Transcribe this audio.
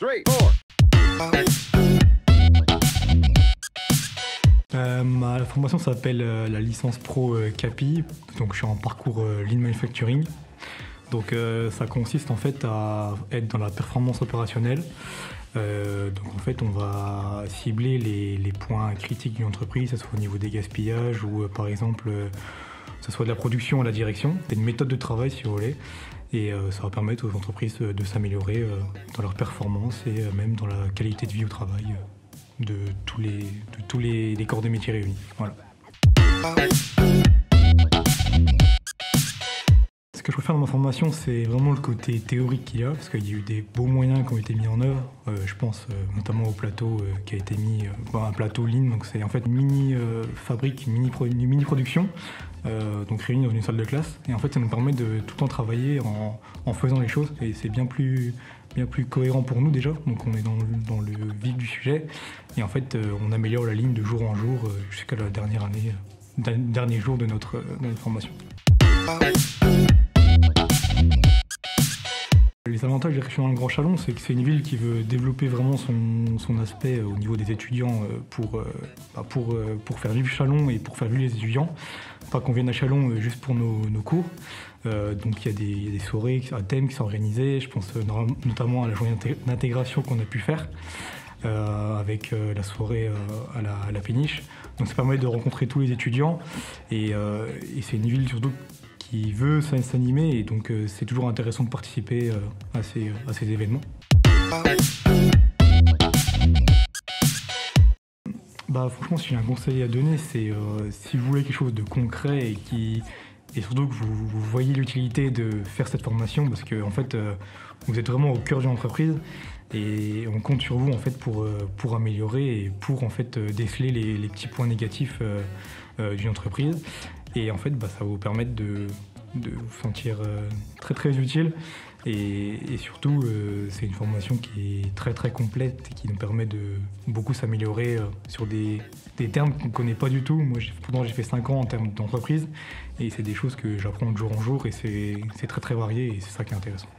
3, 4. Ma formation s'appelle la licence pro CAPI, donc je suis en parcours Lean Manufacturing. Donc ça consiste en fait à être dans la performance opérationnelle. Donc en fait on va cibler les points critiques d'une entreprise, que ce soit au niveau des gaspillages ou par exemple que ce soit de la production à la direction. C'est une méthode de travail si vous voulez. Et ça va permettre aux entreprises de s'améliorer dans leur performance et même dans la qualité de vie au travail de tous les corps de métier réunis. Voilà. Ce que je préfère dans ma formation, c'est vraiment le côté théorique qu'il y a, parce qu'il y a eu des beaux moyens qui ont été mis en œuvre. Je pense notamment au plateau qui a été mis, un plateau Lean, donc c'est en fait une mini fabrique, une mini production, donc réunie dans une salle de classe. Et en fait, ça nous permet de tout le temps travailler en faisant les choses, et c'est bien plus cohérent pour nous déjà. Donc on est dans le vif du sujet, et en fait, on améliore la ligne de jour en jour jusqu'à la dernier jour de notre formation. Les avantages d'être dans le Grand Châlons, c'est que c'est une ville qui veut développer vraiment son aspect au niveau des étudiants pour faire vivre Châlons et pour faire vivre les étudiants. Pas qu'on vienne à Châlons juste pour nos cours. Donc il y a des soirées à thème qui sont organisées. Je pense notamment à la journée d'intégration qu'on a pu faire avec la soirée à la péniche. Donc ça permet de rencontrer tous les étudiants et c'est une ville surtout qui veut s'animer, et donc c'est toujours intéressant de participer à ces événements. Franchement, si j'ai un conseil à donner, c'est si vous voulez quelque chose de concret et surtout que vous voyez l'utilité de faire cette formation, parce que en fait, vous êtes vraiment au cœur d'une entreprise et on compte sur vous en fait pour améliorer et pour en fait déceler les petits points négatifs d'une entreprise. Et en fait, ça va vous permettre de vous sentir très très utile, et surtout c'est une formation qui est très très complète et qui nous permet de beaucoup s'améliorer sur des termes qu'on ne connaît pas du tout. Moi pourtant j'ai fait 5 ans en termes d'entreprise, et c'est des choses que j'apprends de jour en jour, et c'est très très varié, et c'est ça qui est intéressant.